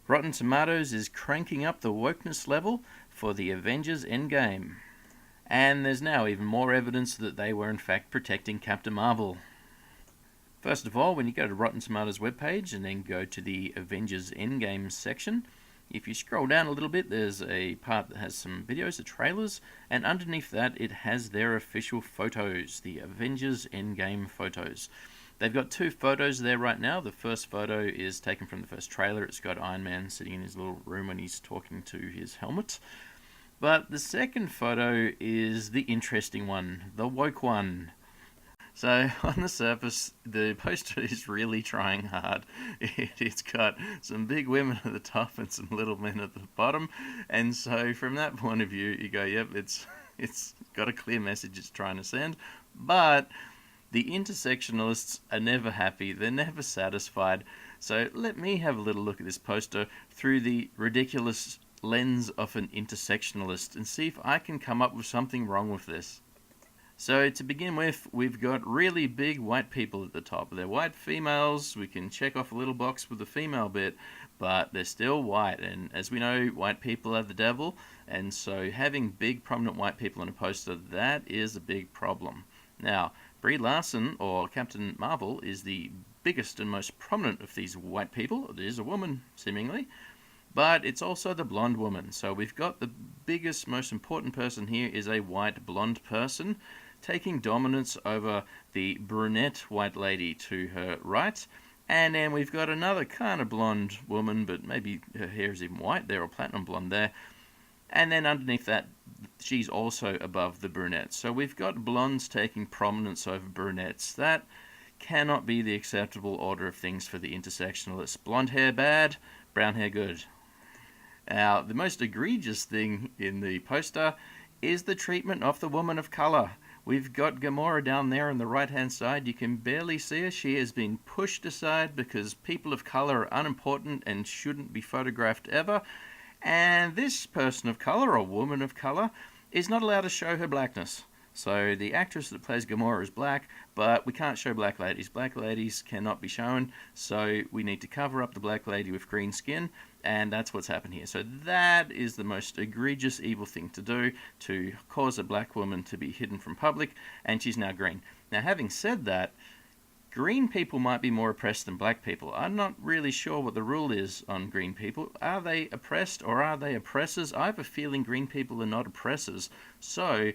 Rotten Tomatoes is cranking up the wokeness level for the Avengers Endgame. And there's now even more evidence that they were in fact protecting Captain Marvel. First of all, when you go to Rotten Tomatoes webpage and then go to the Avengers Endgame section, if you scroll down a little bit, there's a part that has some videos, the trailers, and underneath that it has their official photos, the Avengers Endgame photos. They've got two photos there right now. The first photo is taken from the first trailer. It's got Iron Man sitting in his little room when he's talking to his helmet. But the second photo is the interesting one, the woke one. So on the surface, the poster is really trying hard. It's got some big women at the top and some little men at the bottom, and so from that point of view, you go, yep, it's got a clear message it's trying to send. But the intersectionalists are never happy; they're never satisfied. So let me have a little look at this poster through the ridiculous lens of an intersectionalist and see if I can come up with something wrong with this. So to begin with, we've got really big white people at the top. They're white females. We can check off a little box with the female bit, but they're still white. And as we know, white people are the devil. And so having big prominent white people on a poster, that is a big problem. Now, Brie Larson, or Captain Marvel, is the biggest and most prominent of these white people. It is a woman, seemingly. But it's also the blonde woman. So we've got the biggest, most important person here is a white blonde person, taking dominance over the brunette white lady to her right. And then we've got another kind of blonde woman, but maybe her hair is even white there, or platinum blonde there. And then underneath that, she's also above the brunette. So we've got blondes taking prominence over brunettes. That cannot be the acceptable order of things for the intersectionalists. Blonde hair bad, brown hair good. Now, the most egregious thing in the poster is the treatment of the woman of colour. We've got Gamora down there on the right-hand side. You can barely see her. She has been pushed aside because people of colour are unimportant and shouldn't be photographed ever. And this person of colour, or woman of colour, is not allowed to show her blackness. So the actress that plays Gamora is black, but we can't show black ladies. Black ladies cannot be shown, so we need to cover up the black lady with green skin, and that's what's happened here. So that is the most egregious, evil thing to do, to cause a black woman to be hidden from public, and she's now green. Now, having said that, green people might be more oppressed than black people. I'm not really sure what the rule is on green people. Are they oppressed or are they oppressors? I have a feeling green people are not oppressors, so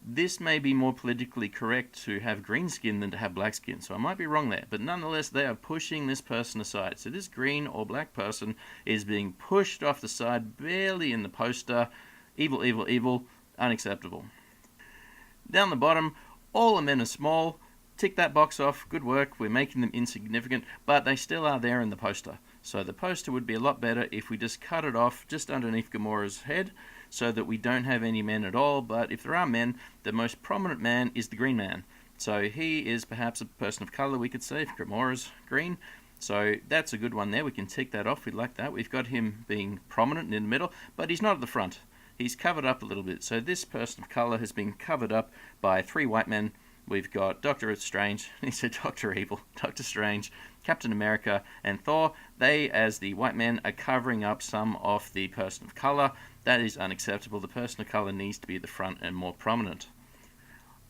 this may be more politically correct to have green skin than to have black skin, so I might be wrong there. But nonetheless, they are pushing this person aside. So this green or black person is being pushed off the side, barely in the poster. Evil, evil, evil. Unacceptable. Down the bottom, all the men are small. Tick that box off. Good work. We're making them insignificant, but they still are there in the poster. So the poster would be a lot better if we just cut it off just underneath Gamora's head, so that we don't have any men at all. But if there are men, the most prominent man is the green man. So he is perhaps a person of colour, we could say, if Gamora's green. So that's a good one there. We can tick that off. We'd like that. We've got him being prominent in the middle, but he's not at the front. He's covered up a little bit. So this person of colour has been covered up by three white men. We've got Doctor Strange, he said Doctor Evil, Doctor Strange, Captain America, and Thor. They, as the white men, are covering up some of the person of colour. That is unacceptable. The person of colour needs to be at the front and more prominent.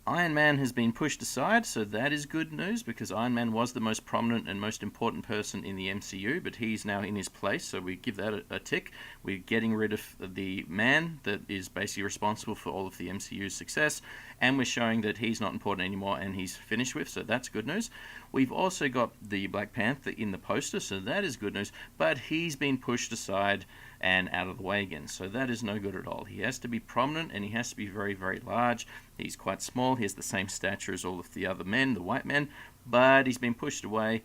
Iron Man has been pushed aside, so that is good news, because Iron Man was the most prominent and most important person in the MCU, but he's now in his place, so we give that a tick. We're getting rid of the man that is basically responsible for all of the MCU's success, and we're showing that he's not important anymore and he's finished with, so that's good news. We've also got the Black Panther in the poster, so that is good news, but he's been pushed aside and out of the way again, so that is no good at all. He has to be prominent and he has to be very, very large. He's quite small. He has the same stature as all of the other men, the white men, but he's been pushed away.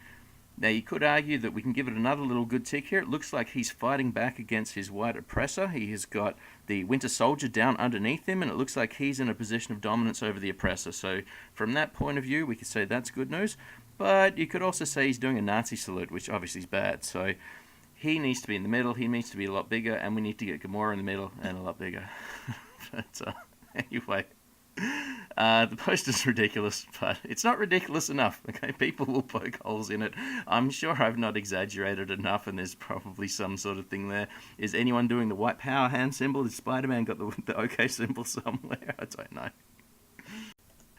Now, you could argue that we can give it another little good tick here. It looks like he's fighting back against his white oppressor. He has got the Winter Soldier down underneath him, and it looks like he's in a position of dominance over the oppressor. So from that point of view, we could say that's good news. But you could also say he's doing a Nazi salute, which obviously is bad. So he needs to be in the middle. He needs to be a lot bigger, and we need to get Gamora in the middle and a lot bigger. But anyway, The poster's ridiculous, but it's not ridiculous enough. Okay, people will poke holes in it. I'm sure I've not exaggerated enough, and there's probably some sort of thing there. Is anyone doing the white power hand symbol? Has Spider-Man got the OK symbol somewhere? I don't know.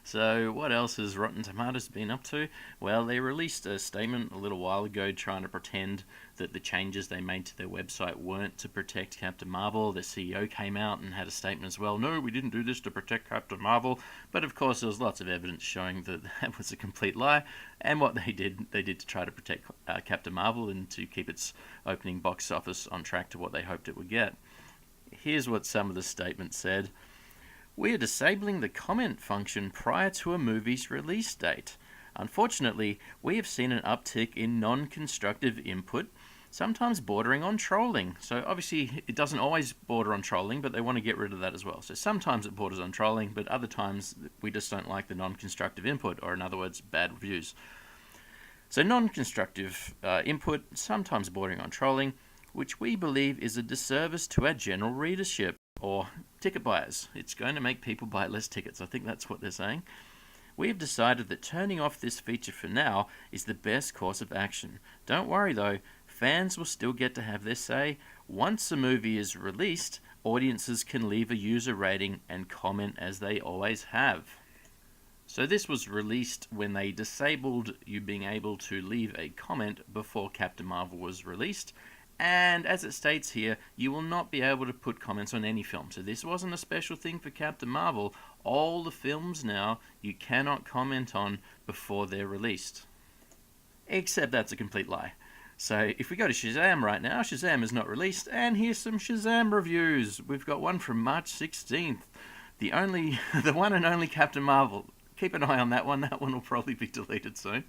So, what else has Rotten Tomatoes been up to? Well, they released a statement a little while ago trying to pretend that the changes they made to their website weren't to protect Captain Marvel. The CEO came out and had a statement as well. No, we didn't do this to protect Captain Marvel. But of course, there was lots of evidence showing that that was a complete lie. And what they did to try to protect Captain Marvel and to keep its opening box office on track to what they hoped it would get. Here's what some of the statements said. We are disabling the comment function prior to a movie's release date. Unfortunately, we have seen an uptick in non-constructive input, sometimes bordering on trolling. So obviously it doesn't always border on trolling, but they want to get rid of that as well. So sometimes it borders on trolling, but other times we just don't like the non-constructive input, or in other words, bad reviews. So non-constructive input, sometimes bordering on trolling, which we believe is a disservice to our general readership, or ticket buyers. It's going to make people buy less tickets. I think that's what they're saying. We have decided that turning off this feature for now is the best course of action. Don't worry though, fans will still get to have their say. Once a movie is released, audiences can leave a user rating and comment as they always have. So this was released when they disabled you being able to leave a comment before Captain Marvel was released. And as it states here, you will not be able to put comments on any film. So this wasn't a special thing for Captain Marvel. All the films now you cannot comment on before they're released. Except that's a complete lie. So if we go to Shazam right now, Shazam is not released, and here's some Shazam reviews. We've got one from March 16th. The one and only Captain Marvel. Keep an eye on that one. That one will probably be deleted soon.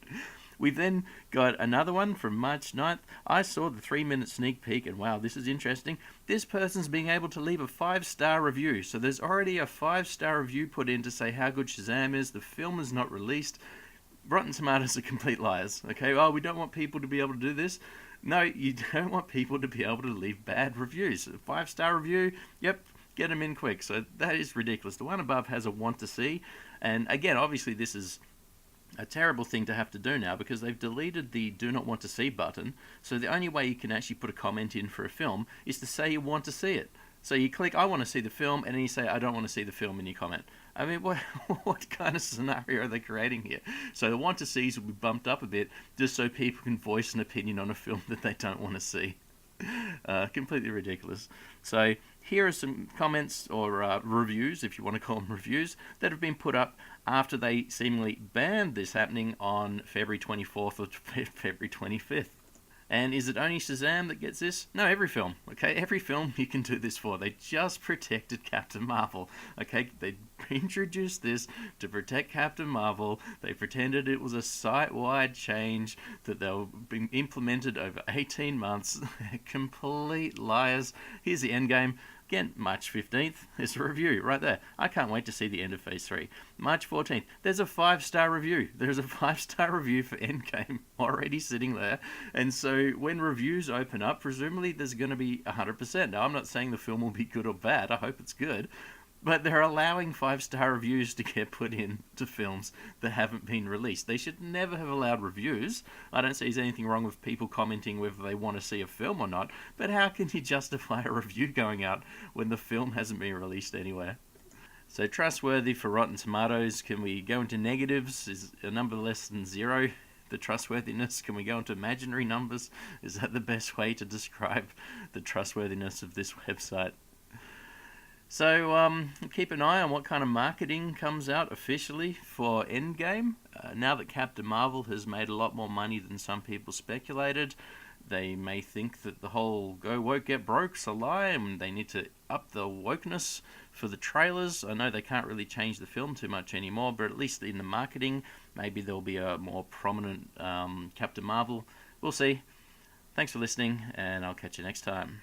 We've then got another one from March 9th. I saw the 3-minute sneak peek, and wow, this is interesting. This person's being able to leave a 5-star review. So there's already a 5-star review put in to say how good Shazam is. The film is not released. Rotten Tomatoes are complete liars. Okay, oh, we don't want people to be able to do this. No, you don't want people to be able to leave bad reviews. A 5-star review, yep, get them in quick. So that is ridiculous. The one above has a want to see. And again, obviously this is a terrible thing to have to do now because they've deleted the do not want to see button. So the only way you can actually put a comment in for a film is to say you want to see it. So you click I want to see the film, and then you say I don't want to see the film in your comment. I mean, what kind of scenario are they creating here? So the want to sees will be bumped up a bit just so people can voice an opinion on a film that they don't want to see. Completely ridiculous. So here are some comments or reviews, if you want to call them reviews, that have been put up after they seemingly banned this happening on February 24th or February 25th. And is it only Shazam that gets this? No, every film. Okay, every film you can do this for. They just protected Captain Marvel. Okay, they introduced this to protect Captain Marvel. They pretended it was a site-wide change that they were being implemented over 18 months. Complete liars. Here's the endgame. Again, March 15th, there's a review right there. I can't wait to see the end of Phase 3. March 14th, there's a 5-star review. There's a 5-star review for Endgame already sitting there. And so when reviews open up, presumably there's going to be 100%. Now, I'm not saying the film will be good or bad. I hope it's good. But they're allowing 5-star reviews to get put in to films that haven't been released. They should never have allowed reviews. I don't see there's anything wrong with people commenting whether they want to see a film or not, but how can you justify a review going out when the film hasn't been released anywhere? So trustworthy for Rotten Tomatoes. Can we go into negatives? Is a number less than 0 the trustworthiness? Can we go into imaginary numbers? Is that the best way to describe the trustworthiness of this website? So keep an eye on what kind of marketing comes out officially for Endgame. Now that Captain Marvel has made a lot more money than some people speculated, they may think that the whole go woke get broke's a lie and they need to up the wokeness for the trailers. I know they can't really change the film too much anymore, but at least in the marketing, maybe there'll be a more prominent Captain Marvel. We'll see. Thanks for listening, and I'll catch you next time.